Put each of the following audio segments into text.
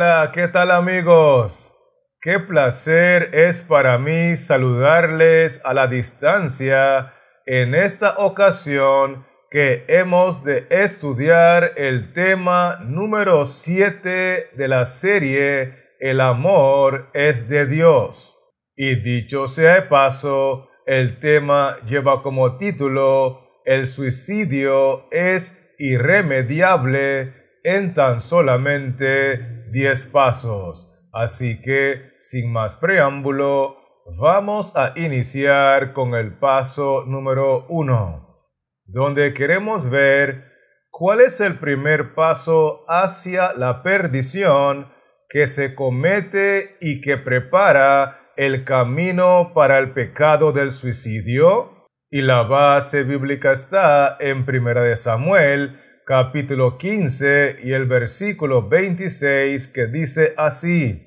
Hola, ¿qué tal amigos? Qué placer es para mí saludarles a la distancia en esta ocasión que hemos de estudiar el tema número 7 de la serie El amor es de Dios. Y dicho sea de paso, el tema lleva como título El suicidio es irremediable en tan solamente 10 pasos. Así que, sin más preámbulo, vamos a iniciar con el paso número 1, donde queremos ver cuál es el primer paso hacia la perdición que se comete y que prepara el camino para el pecado del suicidio. Y la base bíblica está en 1 Samuel, capítulo 15 y el versículo 26, que dice así: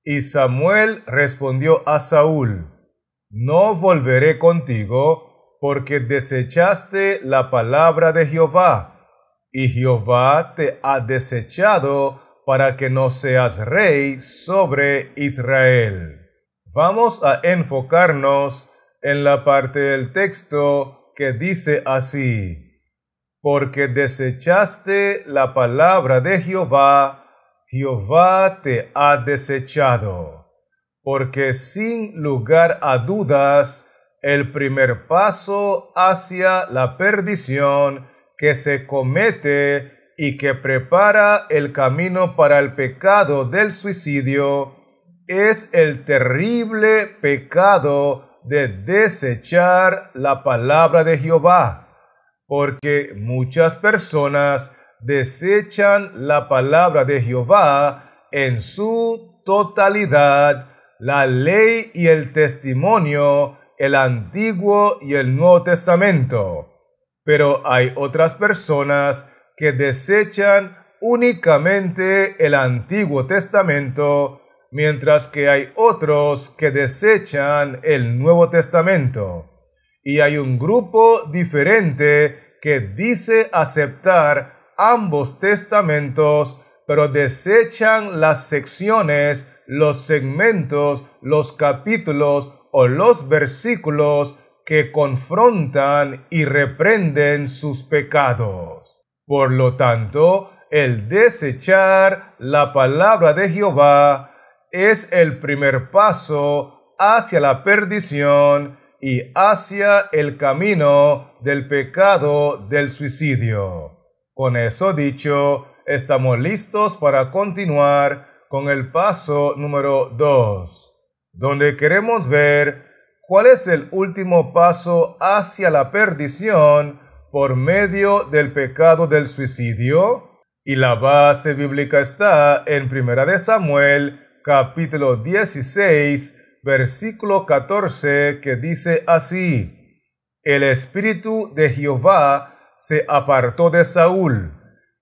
Y Samuel respondió a Saúl: No volveré contigo, porque desechaste la palabra de Jehová, y Jehová te ha desechado para que no seas rey sobre Israel. Vamos a enfocarnos en la parte del texto que dice así: Porque desechaste la palabra de Jehová, Jehová te ha desechado. Porque sin lugar a dudas, el primer paso hacia la perdición que se comete y que prepara el camino para el pecado del suicidio es el terrible pecado de desechar la palabra de Jehová. Porque muchas personas desechan la palabra de Jehová en su totalidad, la ley y el testimonio, el Antiguo y el Nuevo Testamento. Pero hay otras personas que desechan únicamente el Antiguo Testamento, mientras que hay otros que desechan el Nuevo Testamento. Y hay un grupo diferente que dice aceptar ambos testamentos, pero desechan las secciones, los segmentos, los capítulos o los versículos que confrontan y reprenden sus pecados. Por lo tanto, el desechar la palabra de Jehová es el primer paso hacia la perdición y hacia el camino del pecado del suicidio. Con eso dicho, estamos listos para continuar con el paso número 2, donde queremos ver cuál es el último paso hacia la perdición por medio del pecado del suicidio. Y la base bíblica está en 1 Samuel, capítulo 16, versículo 14, que dice así: El espíritu de Jehová se apartó de Saúl,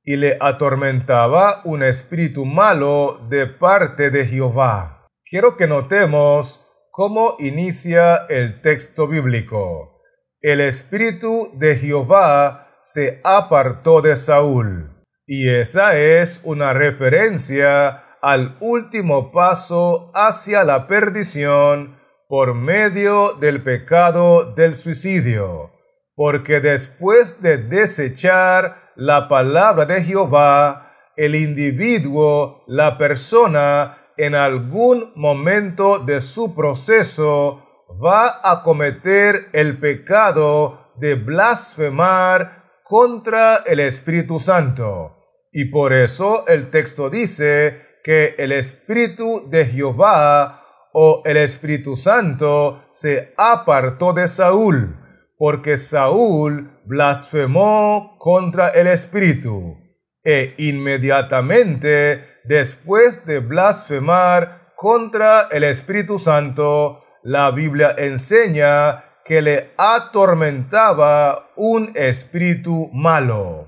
y le atormentaba un espíritu malo de parte de Jehová. Quiero que notemos cómo inicia el texto bíblico. El espíritu de Jehová se apartó de Saúl. Y esa es una referencia al último paso hacia la perdición por medio del pecado del suicidio. Porque después de desechar la palabra de Jehová, el individuo, la persona, en algún momento de su proceso va a cometer el pecado de blasfemar contra el Espíritu Santo. Y por eso el texto dice que el Espíritu de Jehová o el Espíritu Santo se apartó de Saúl, porque Saúl blasfemó contra el Espíritu. E inmediatamente después de blasfemar contra el Espíritu Santo, la Biblia enseña que le atormentaba un espíritu malo.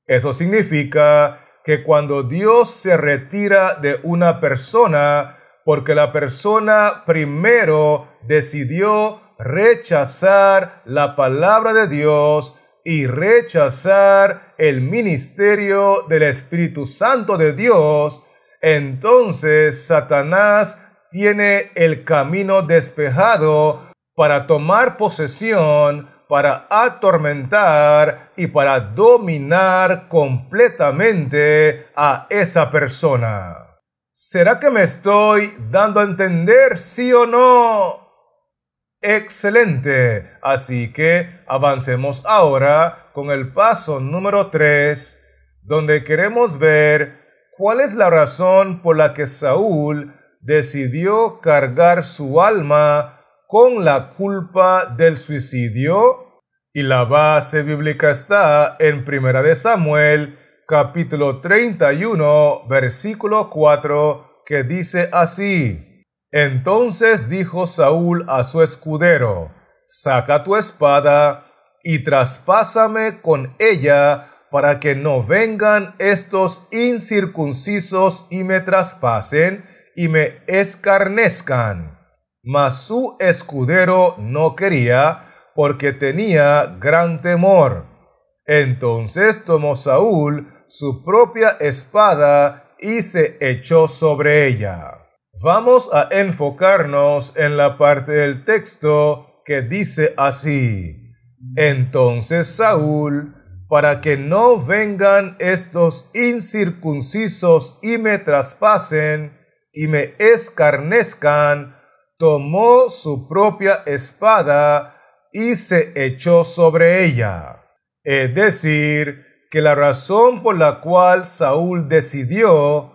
Eso significa que cuando Dios se retira de una persona, porque la persona primero decidió rechazar la palabra de Dios y rechazar el ministerio del Espíritu Santo de Dios, entonces Satanás tiene el camino despejado para tomar posesión, para atormentar y para dominar completamente a esa persona. ¿Será que me estoy dando a entender, sí o no? Excelente. Así que avancemos ahora con el paso número 3, donde queremos ver cuál es la razón por la que Saúl decidió cargar su alma con la culpa del suicidio. Y la base bíblica está en 1 de Samuel, capítulo 31, versículo 4, que dice así: Entonces dijo Saúl a su escudero: Saca tu espada y traspásame con ella, para que no vengan estos incircuncisos y me traspasen y me escarnezcan. Mas su escudero no quería, porque tenía gran temor. Entonces tomó Saúl su propia espada y se echó sobre ella. Vamos a enfocarnos en la parte del texto que dice así: Entonces Saúl, para que no vengan estos incircuncisos y me traspasen y me escarnezcan, tomó su propia espada y se echó sobre ella. Es decir, que la razón por la cual Saúl decidió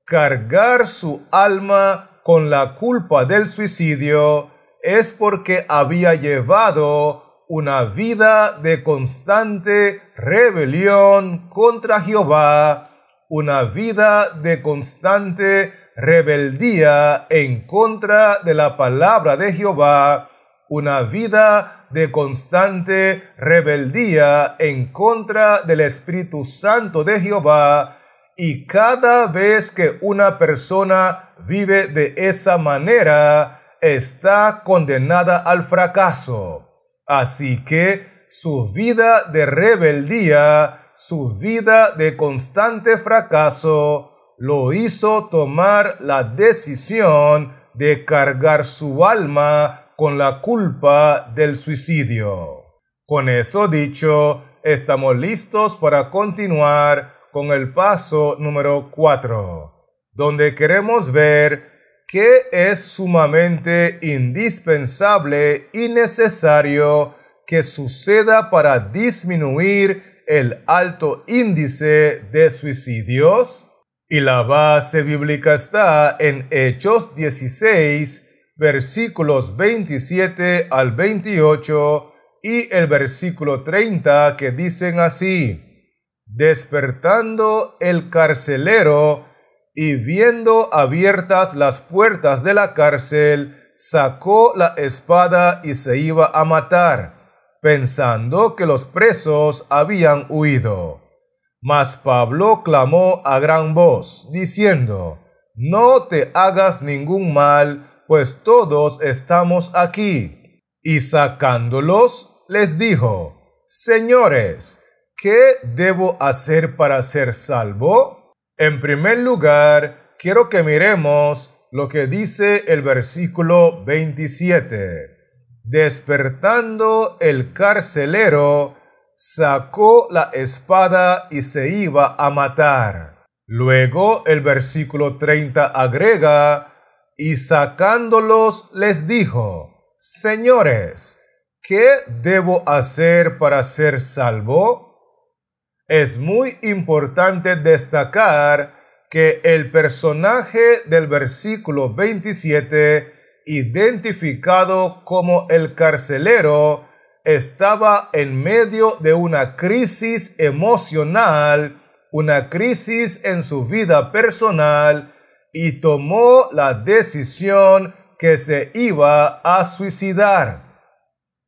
cargar su alma con la culpa del suicidio es porque había llevado una vida de constante rebelión contra Jehová, una vida de constante rebeldía en contra de la palabra de Jehová, una vida de constante rebeldía en contra del Espíritu Santo de Jehová. Y cada vez que una persona vive de esa manera, está condenada al fracaso. Así que su vida de rebeldía, su vida de constante fracaso, lo hizo tomar la decisión de cargar su alma con la culpa del suicidio. Con eso dicho, estamos listos para continuar con el paso número 4, donde queremos ver qué es sumamente indispensable y necesario que suceda para disminuir el alto índice de suicidios. Y la base bíblica está en Hechos 16, versículos 27 al 28 y el versículo 30, que dicen así: Despertando el carcelero y viendo abiertas las puertas de la cárcel, sacó la espada y se iba a matar, pensando que los presos habían huido. Mas Pablo clamó a gran voz, diciendo: No te hagas ningún mal, pues todos estamos aquí. Y sacándolos, les dijo: Señores, ¿qué debo hacer para ser salvo? En primer lugar, quiero que miremos lo que dice el versículo 27. Despertando el carcelero, sacó la espada y se iba a matar. Luego el versículo 30 agrega: y sacándolos les dijo: Señores, ¿qué debo hacer para ser salvo? Es muy importante destacar que el personaje del versículo 27, identificado como el carcelero, estaba en medio de una crisis emocional, una crisis en su vida personal, y tomó la decisión que se iba a suicidar.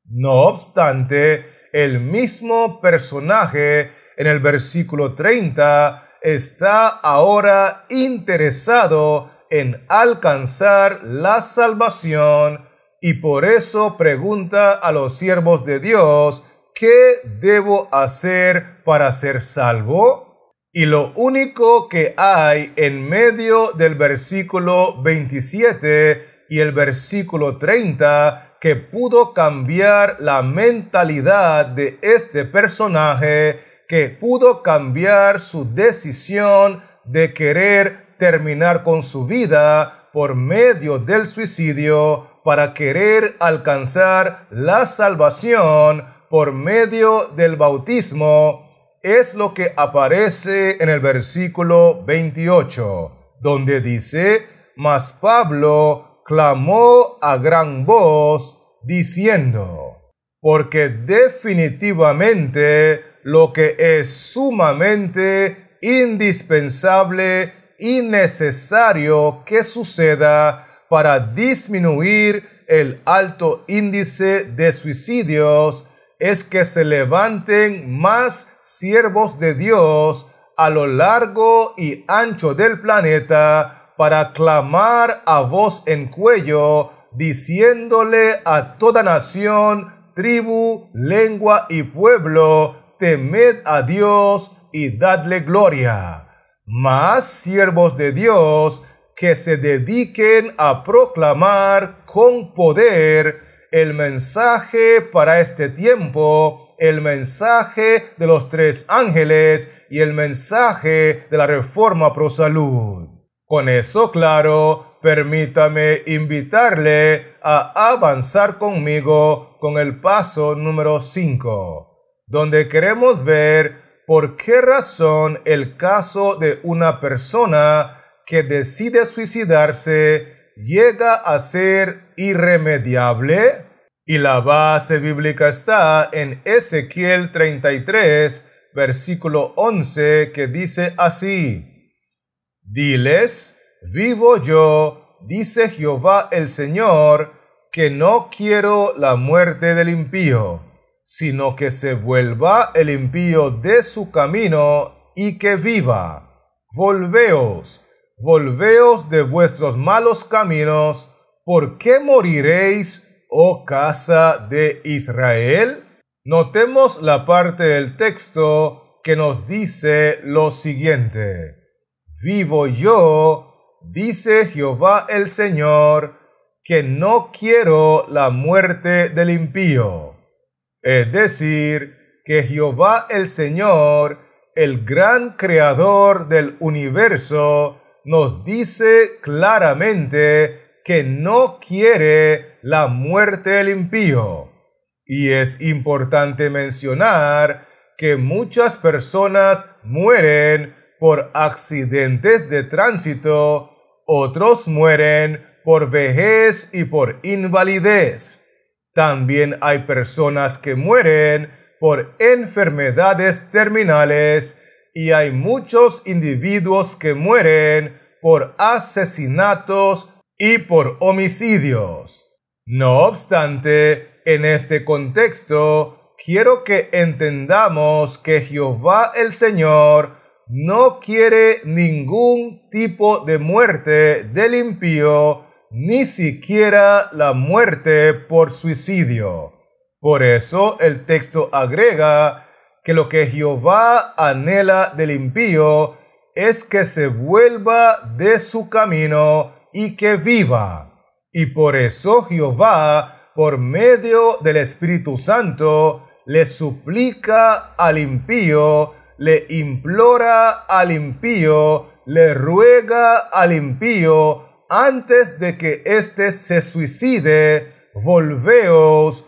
No obstante, el mismo personaje en el versículo 30 está ahora interesado en alcanzar la salvación y por eso pregunta a los siervos de Dios: ¿qué debo hacer para ser salvo? Y lo único que hay en medio del versículo 27 y el versículo 30 que pudo cambiar la mentalidad de este personaje, que pudo cambiar su decisión de querer terminar con su vida por medio del suicidio para querer alcanzar la salvación por medio del bautismo, es lo que aparece en el versículo 28, donde dice: mas Pablo clamó a gran voz diciendo, porque definitivamente lo que es sumamente indispensable y necesario que suceda para disminuir el alto índice de suicidios es que se levanten más siervos de Dios a lo largo y ancho del planeta para clamar a voz en cuello, diciéndole a toda nación, tribu, lengua y pueblo: temed a Dios y dadle gloria. Más siervos de Dios que se dediquen a proclamar con poder el mensaje para este tiempo, el mensaje de los 3 ángeles y el mensaje de la Reforma Pro Salud. Con eso claro, permítame invitarle a avanzar conmigo con el paso número 5, donde queremos ver por qué razón el caso de una persona que decide suicidarse llega a ser irremediable. Y la base bíblica está en Ezequiel 33, versículo 11, que dice así: diles, vivo yo, dice Jehová el Señor, que no quiero la muerte del impío, sino que se vuelva el impío de su camino y que viva. Volveos de vuestros malos caminos. ¿Por qué moriréis, oh casa de Israel? Notemos la parte del texto que nos dice lo siguiente: vivo yo, dice Jehová el Señor, que no quiero la muerte del impío. Es decir, que Jehová el Señor, el gran creador del universo, nos dice claramente que no quiere la muerte del impío. Y es importante mencionar que muchas personas mueren por accidentes de tránsito, otros mueren por vejez y por invalidez. También hay personas que mueren por enfermedades terminales y hay muchos individuos que mueren por asesinatos y por homicidios. No obstante, en este contexto, quiero que entendamos que Jehová el Señor no quiere ningún tipo de muerte del impío, ni siquiera la muerte por suicidio. Por eso el texto agrega que lo que Jehová anhela del impío es que se vuelva de su camino y que viva. Y por eso Jehová, por medio del Espíritu Santo, le suplica al impío, le implora al impío, le ruega al impío, antes de que éste se suicide: volveos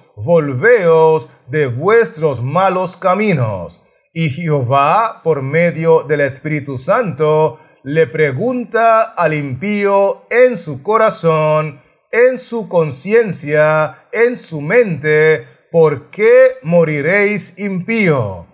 de vuestros malos caminos. Y Jehová, por medio del Espíritu Santo, le pregunta al impío en su corazón, en su conciencia, en su mente: ¿por qué moriréis impío?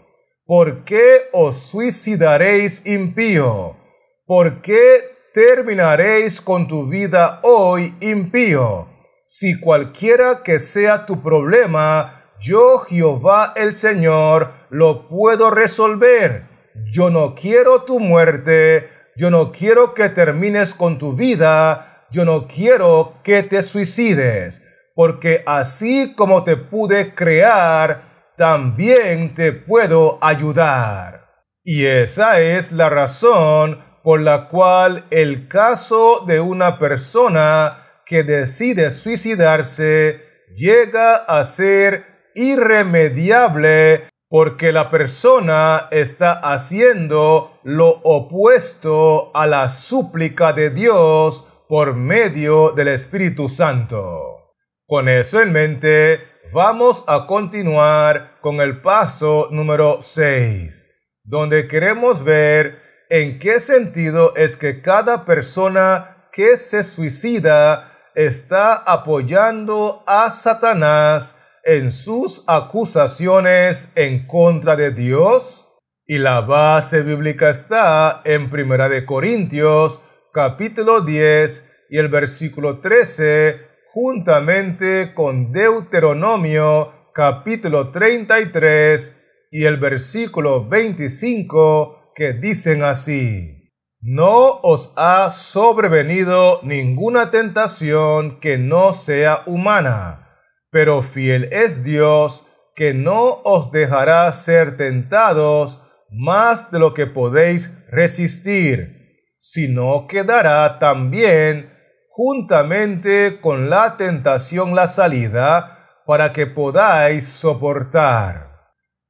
¿Por qué os suicidaréis impío? ¿Por qué terminaréis con tu vida hoy impío? Si cualquiera que sea tu problema, yo, Jehová el Señor, lo puedo resolver. Yo no quiero tu muerte, yo no quiero que termines con tu vida, yo no quiero que te suicides, porque así como te pude crear, también te puedo ayudar. Y esa es la razón por la cual el caso de una persona que decide suicidarse llega a ser irremediable, porque la persona está haciendo lo opuesto a la súplica de Dios por medio del Espíritu Santo. Con eso en mente, vamos a continuar con el paso número 6, donde queremos ver en qué sentido es que cada persona que se suicida está apoyando a Satanás en sus acusaciones en contra de Dios. Y la base bíblica está en 1 Corintios capítulo 10 y el versículo 13, juntamente con Deuteronomio capítulo 33 y el versículo 25, que dicen así: No os ha sobrevenido ninguna tentación que no sea humana, pero fiel es Dios, que no os dejará ser tentados más de lo que podéis resistir, sino que dará también juntamente con la tentación la salida, para que podáis soportar.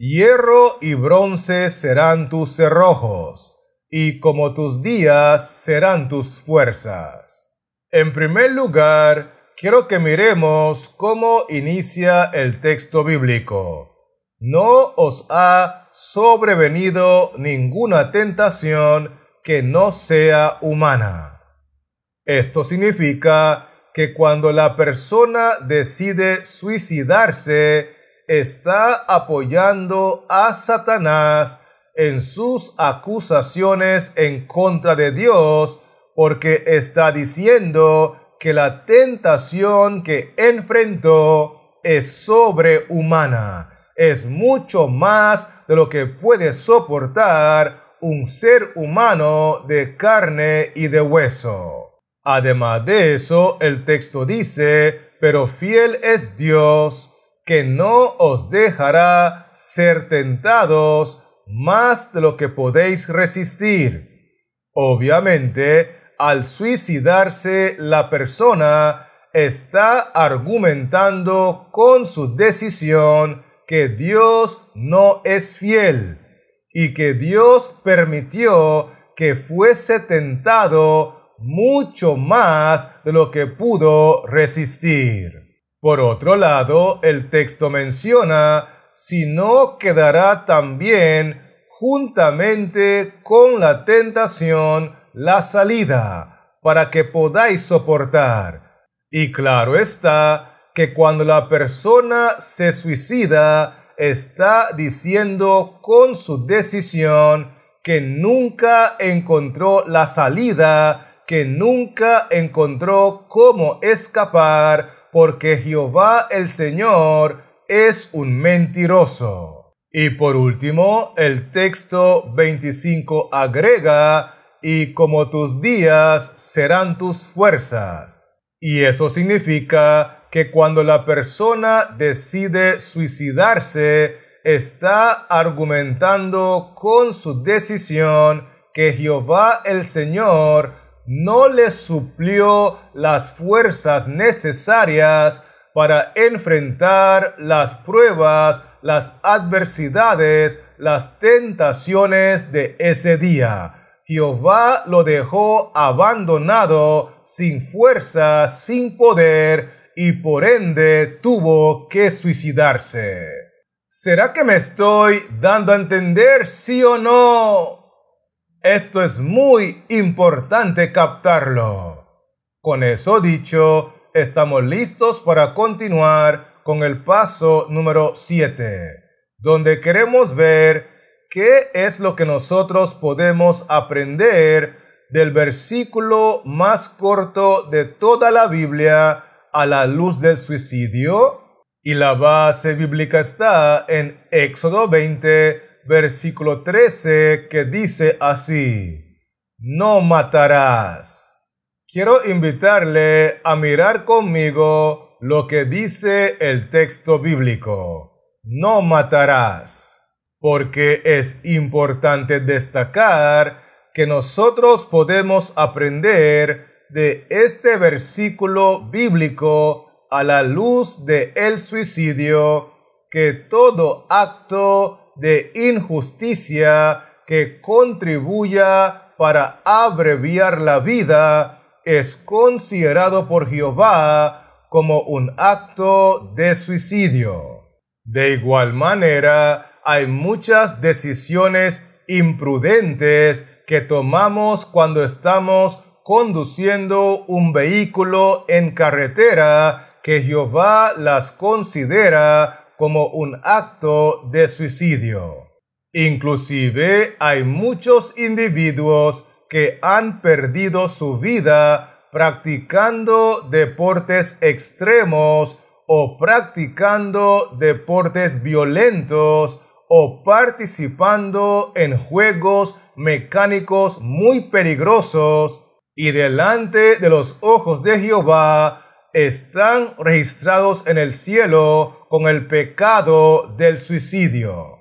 Hierro y bronce serán tus cerrojos, y como tus días serán tus fuerzas. En primer lugar, quiero que miremos cómo inicia el texto bíblico. No os ha sobrevenido ninguna tentación que no sea humana. Esto significa que cuando la persona decide suicidarse, está apoyando a Satanás en sus acusaciones en contra de Dios, porque está diciendo que la tentación que enfrentó es sobrehumana, es mucho más de lo que puede soportar un ser humano de carne y de hueso. Además de eso, el texto dice: pero fiel es Dios, que no os dejará ser tentados más de lo que podéis resistir. Obviamente, al suicidarse, la persona está argumentando con su decisión que Dios no es fiel y que Dios permitió que fuese tentado mucho más de lo que pudo resistir. Por otro lado, el texto menciona: sino que dará también juntamente con la tentación la salida, para que podáis soportar. Y claro está que cuando la persona se suicida, está diciendo con su decisión que nunca encontró la salida, que nunca encontró cómo escapar, porque Jehová el Señor es un mentiroso. Y por último, el texto 25 agrega: y como tus días serán tus fuerzas. Y eso significa que cuando la persona decide suicidarse, está argumentando con su decisión que Jehová el Señor no le suplió las fuerzas necesarias para enfrentar las pruebas, las adversidades, las tentaciones de ese día. Jehová lo dejó abandonado, sin fuerza, sin poder, y por ende tuvo que suicidarse. ¿Será que me estoy dando a entender, sí o no? Esto es muy importante captarlo. Con eso dicho, estamos listos para continuar con el paso número 7, donde queremos ver qué es lo que nosotros podemos aprender del versículo más corto de toda la Biblia a la luz del suicidio. Y la base bíblica está en Éxodo 20, versículo 13, que dice así: no matarás. Quiero invitarle a mirar conmigo lo que dice el texto bíblico. No matarás. porque es importante destacar que nosotros podemos aprender de este versículo bíblico a la luz del suicidio que todo acto de injusticia que contribuya para abreviar la vida es considerado por Jehová como un acto de suicidio. De igual manera, hay muchas decisiones imprudentes que tomamos cuando estamos conduciendo un vehículo en carretera que Jehová las considera como un acto de suicidio. Inclusive hay muchos individuos que han perdido su vida practicando deportes extremos o practicando deportes violentos o participando en juegos mecánicos muy peligrosos y delante de los ojos de Jehová están registrados en el cielo con el pecado del suicidio.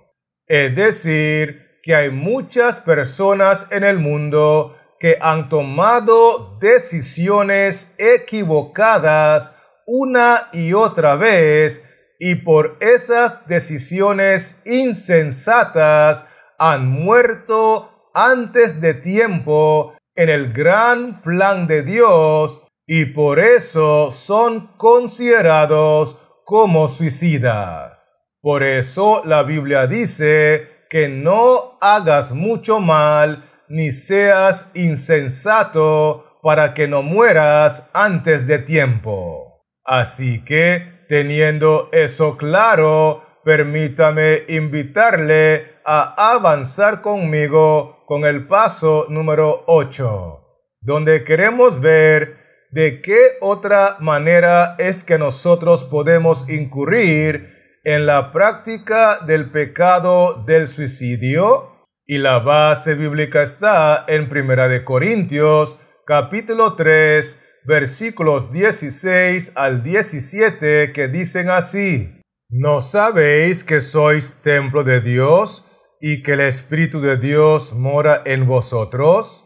Es decir, que hay muchas personas en el mundo que han tomado decisiones equivocadas una y otra vez y por esas decisiones insensatas han muerto antes de tiempo en el gran plan de Dios y por eso son considerados como suicidas. Por eso la Biblia dice que no hagas mucho mal ni seas insensato para que no mueras antes de tiempo. Así que, teniendo eso claro, permítame invitarle a avanzar conmigo con el paso número 8, donde queremos ver de qué otra manera es que nosotros podemos incurrir en la práctica del pecado del suicidio. Y la base bíblica está en 1 Corintios, capítulo 3, versículos 16 al 17, que dicen así: ¿No sabéis que sois templo de Dios y que el Espíritu de Dios mora en vosotros?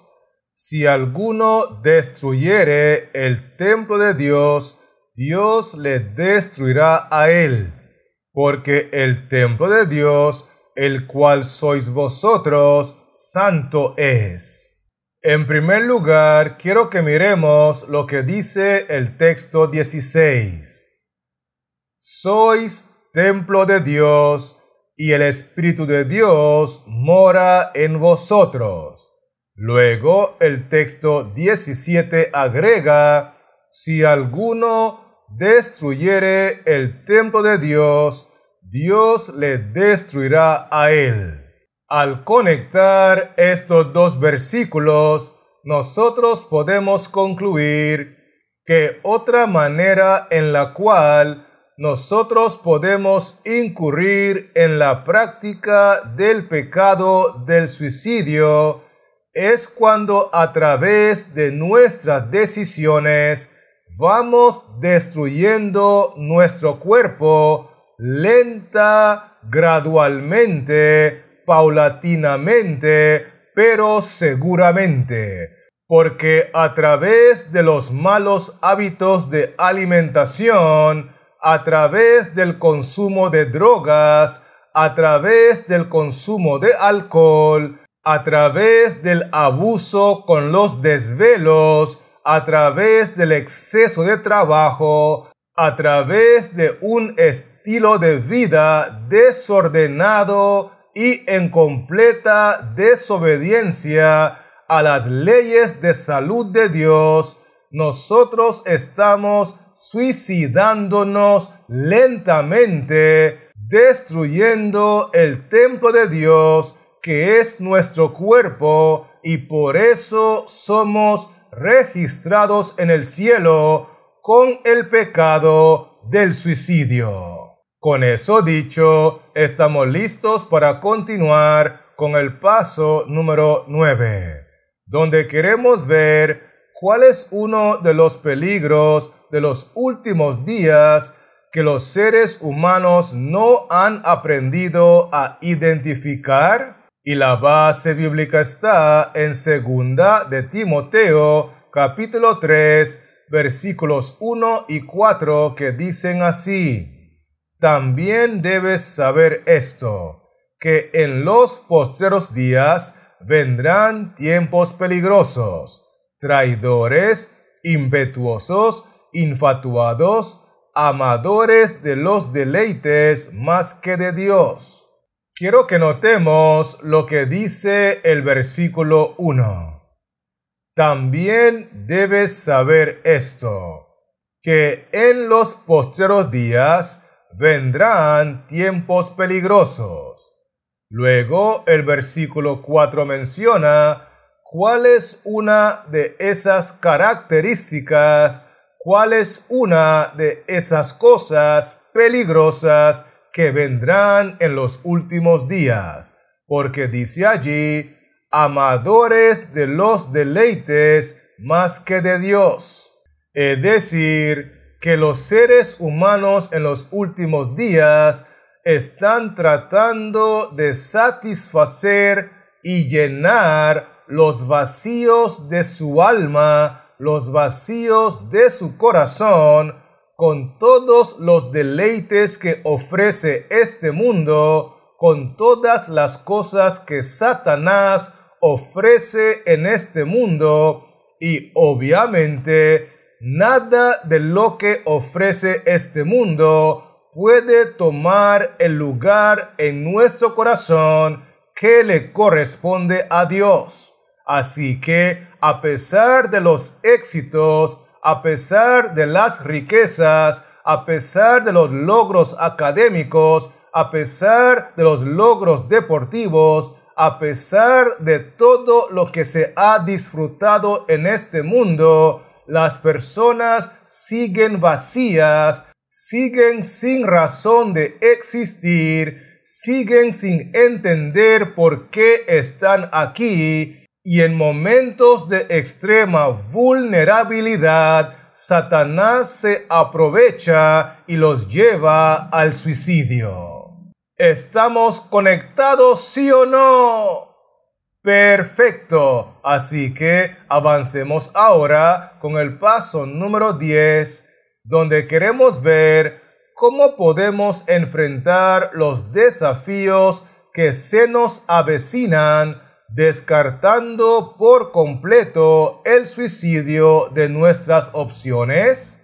Si alguno destruyere el templo de Dios, Dios le destruirá a él, porque el templo de Dios, el cual sois vosotros, santo es. En primer lugar, quiero que miremos lo que dice el texto 16. Sois templo de Dios, y el Espíritu de Dios mora en vosotros. Luego el texto 17 agrega: si alguno destruyere el templo de Dios, Dios le destruirá a él. Al conectar estos dos versículos, nosotros podemos concluir que otra manera en la cual nosotros podemos incurrir en la práctica del pecado del suicidio es cuando a través de nuestras decisiones vamos destruyendo nuestro cuerpo lenta, gradualmente, paulatinamente, pero seguramente. Porque a través de los malos hábitos de alimentación, a través del consumo de drogas, a través del consumo de alcohol, a través del abuso con los desvelos, a través del exceso de trabajo, a través de un estilo de vida desordenado y en completa desobediencia a las leyes de salud de Dios, nosotros estamos suicidándonos lentamente, destruyendo el templo de Dios, que es nuestro cuerpo, y por eso somos registrados en el cielo con el pecado del suicidio. Con eso dicho, estamos listos para continuar con el paso número 9, donde queremos ver cuál es uno de los peligros de los últimos días que los seres humanos no han aprendido a identificar? Y la base bíblica está en 2 de Timoteo, capítulo 3, versículos 1 y 4, que dicen así: También debes saber esto, que en los postreros días vendrán tiempos peligrosos, traidores, impetuosos, infatuados, amadores de los deleites más que de Dios. Quiero que notemos lo que dice el versículo 1. También debes saber esto, que en los postreros días vendrán tiempos peligrosos. Luego el versículo 4 menciona cuál es una de esas características, cuál es una de esas cosas peligrosas que vendrán en los últimos días, porque dice allí: amadores de los deleites más que de Dios. Es decir, que los seres humanos en los últimos días están tratando de satisfacer y llenar los vacíos de su alma, los vacíos de su corazón, con todos los deleites que ofrece este mundo, con todas las cosas que Satanás ofrece en este mundo, y obviamente nada de lo que ofrece este mundo puede tomar el lugar en nuestro corazón que le corresponde a Dios. Así que, a pesar de los éxitos, a pesar de las riquezas, a pesar de los logros académicos, a pesar de los logros deportivos, a pesar de todo lo que se ha disfrutado en este mundo, las personas siguen vacías, siguen sin razón de existir, siguen sin entender por qué están aquí. Y en momentos de extrema vulnerabilidad, Satanás se aprovecha y los lleva al suicidio. ¿Estamos conectados, sí o no? Perfecto. Así que avancemos ahora con el paso número 10, donde queremos ver cómo podemos enfrentar los desafíos que se nos avecinan, descartando por completo el suicidio de nuestras opciones.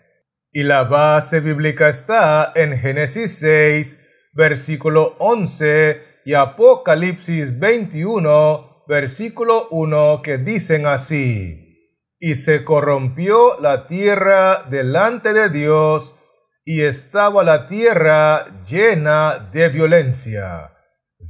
Y la base bíblica está en Génesis 6, versículo 11 y Apocalipsis 21, versículo 1, que dicen así: Y se corrompió la tierra delante de Dios, y estaba la tierra llena de violencia.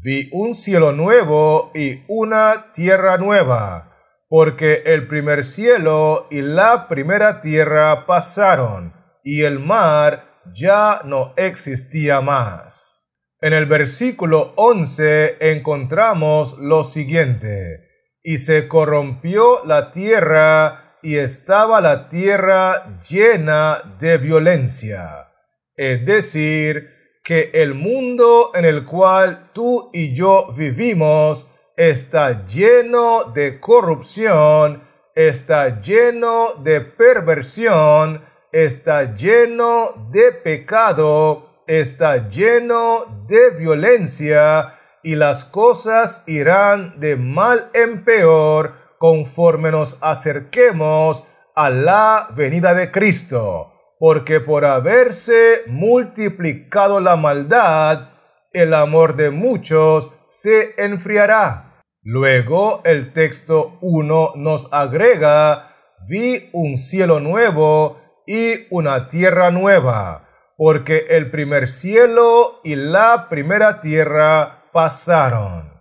Vi un cielo nuevo y una tierra nueva, porque el primer cielo y la primera tierra pasaron, y el mar ya no existía más. En el versículo 11 encontramos lo siguiente: Y se corrompió la tierra, y estaba la tierra llena de violencia. Es decir, que el mundo en el cual tú y yo vivimos está lleno de corrupción, está lleno de perversión, está lleno de pecado, está lleno de violencia, y las cosas irán de mal en peor conforme nos acerquemos a la venida de Cristo. Porque por haberse multiplicado la maldad, el amor de muchos se enfriará. Luego el texto 1 nos agrega: vi un cielo nuevo y una tierra nueva, porque el primer cielo y la primera tierra pasaron.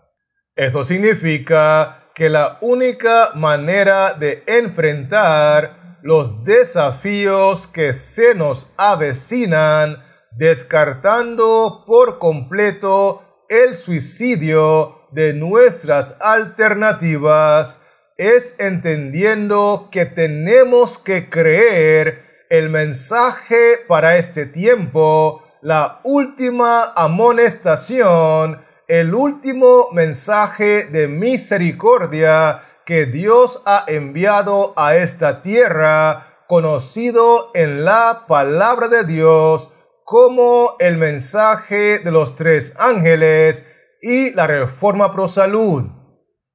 Eso significa que la única manera de enfrentar los desafíos que se nos avecinan, descartando por completo el suicidio de nuestras alternativas, es entendiendo que tenemos que creer el mensaje para este tiempo, la última amonestación, el último mensaje de misericordia que Dios ha enviado a esta tierra, conocido en la palabra de Dios como el mensaje de los 3 ángeles y la Reforma Pro Salud.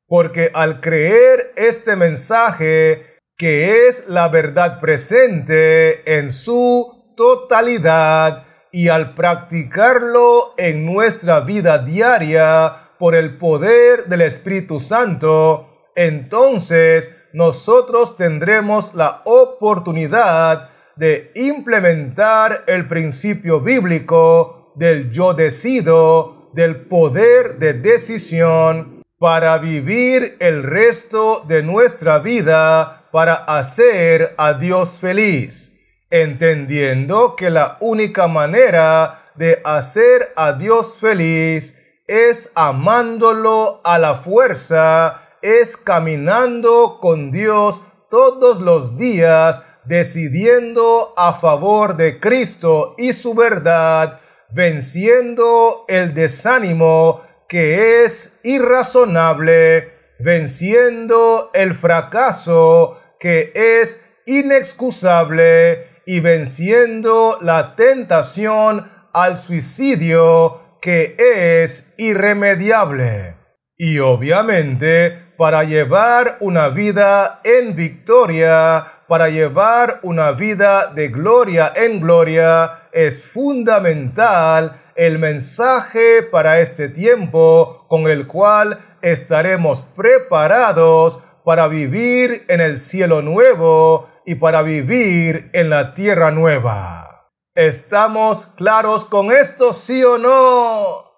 Porque al creer este mensaje, que es la verdad presente en su totalidad, y al practicarlo en nuestra vida diaria por el poder del Espíritu Santo, entonces nosotros tendremos la oportunidad de implementar el principio bíblico del yo decido, del poder de decisión, para vivir el resto de nuestra vida para hacer a Dios feliz, entendiendo que la única manera de hacer a Dios feliz es amándolo a la fuerza, es caminando con Dios todos los días, decidiendo a favor de Cristo y su verdad, venciendo el desánimo que es irrazonable, venciendo el fracaso que es inexcusable y venciendo la tentación al suicidio que es irremediable. Y obviamente, para llevar una vida en victoria, para llevar una vida de gloria en gloria, es fundamental el mensaje para este tiempo con el cual estaremos preparados para vivir en el cielo nuevo y para vivir en la tierra nueva. ¿Estamos claros con esto, sí o no?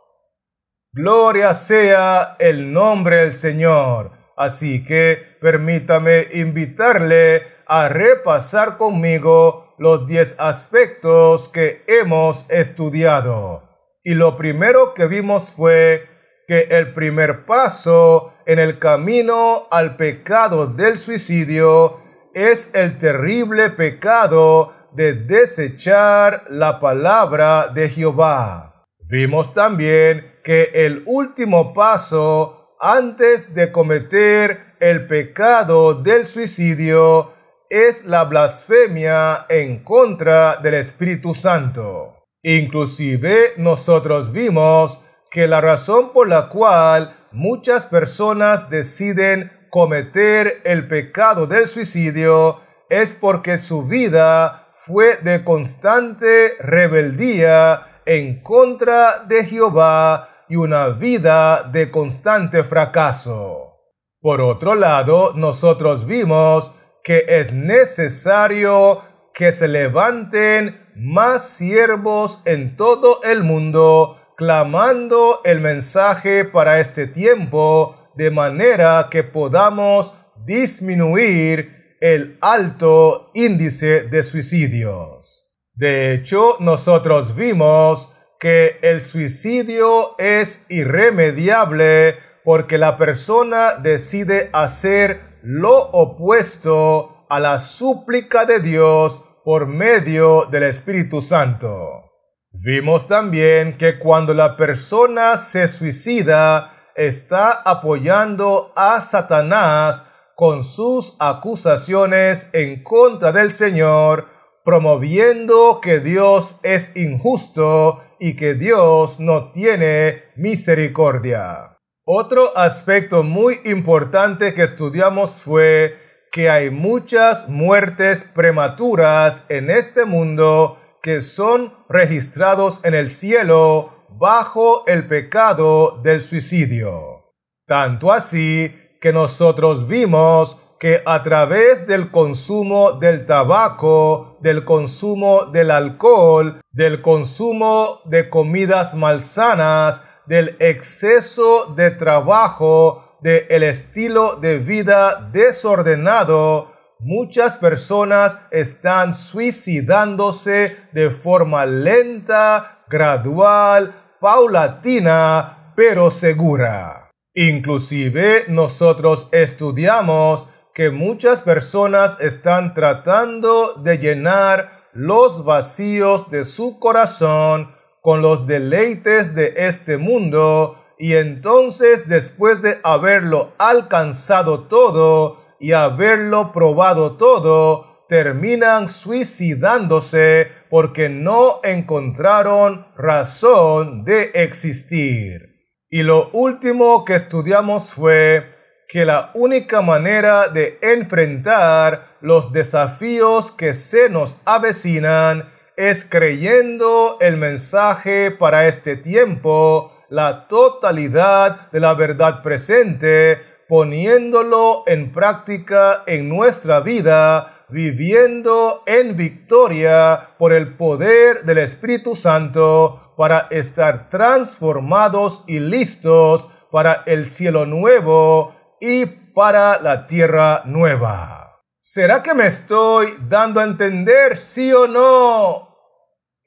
Gloria sea el nombre del Señor. Así que permítame invitarle a repasar conmigo los 10 aspectos que hemos estudiado. Y lo primero que vimos fue que el primer paso en el camino al pecado del suicidio es el terrible pecado de desechar la palabra de Jehová. Vimos también que el último paso antes de cometer el pecado del suicidio es la blasfemia en contra del Espíritu Santo. Inclusive nosotros vimos que la razón por la cual muchas personas deciden cometer el pecado del suicidio es porque su vida fue de constante rebeldía en contra de Jehová y una vida de constante fracaso. Por otro lado, nosotros vimos que es necesario que se levanten más siervos en todo el mundo, clamando el mensaje para este tiempo, de manera que podamos disminuir el alto índice de suicidios. De hecho, nosotros vimos que el suicidio es irremediable porque la persona decide hacer lo opuesto a la súplica de Dios por medio del Espíritu Santo. Vimos también que cuando la persona se suicida, está apoyando a Satanás con sus acusaciones en contra del Señor, promoviendo que Dios es injusto y que Dios no tiene misericordia. Otro aspecto muy importante que estudiamos fue que hay muchas muertes prematuras en este mundo que son registrados en el cielo bajo el pecado del suicidio. Tanto así que nosotros vimos que a través del consumo del tabaco, del consumo del alcohol, del consumo de comidas malsanas, del exceso de trabajo, del estilo de vida desordenado, muchas personas están suicidándose de forma lenta, gradual, paulatina, pero segura. Inclusive nosotros estudiamos que muchas personas están tratando de llenar los vacíos de su corazón con los deleites de este mundo, y entonces, después de haberlo alcanzado todo y haberlo probado todo, terminan suicidándose porque no encontraron razón de existir. Y lo último que estudiamos fue que la única manera de enfrentar los desafíos que se nos avecinan es creyendo el mensaje para este tiempo, la totalidad de la verdad presente, poniéndolo en práctica en nuestra vida, viviendo en victoria por el poder del Espíritu Santo para estar transformados y listos para el cielo nuevo y para la tierra nueva. ¿Será que me estoy dando a entender, sí o no?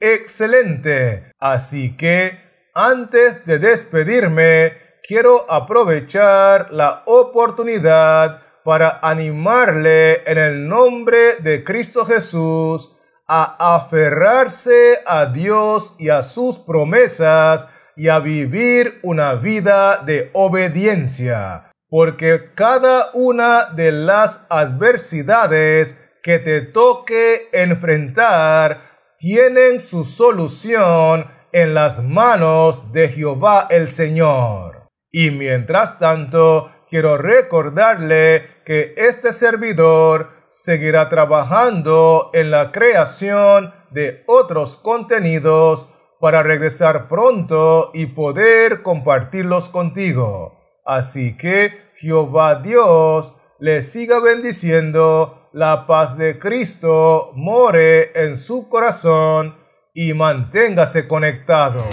Excelente. Así que, antes de despedirme, quiero aprovechar la oportunidad para animarle en el nombre de Cristo Jesús a aferrarse a Dios y a sus promesas y a vivir una vida de obediencia. Porque cada una de las adversidades que te toque enfrentar tienen su solución en las manos de Jehová el Señor. Y mientras tanto, quiero recordarle que este servidor seguirá trabajando en la creación de otros contenidos para regresar pronto y poder compartirlos contigo. Así que Jehová Dios le siga bendiciendo, la paz de Cristo more en su corazón y manténgase conectado.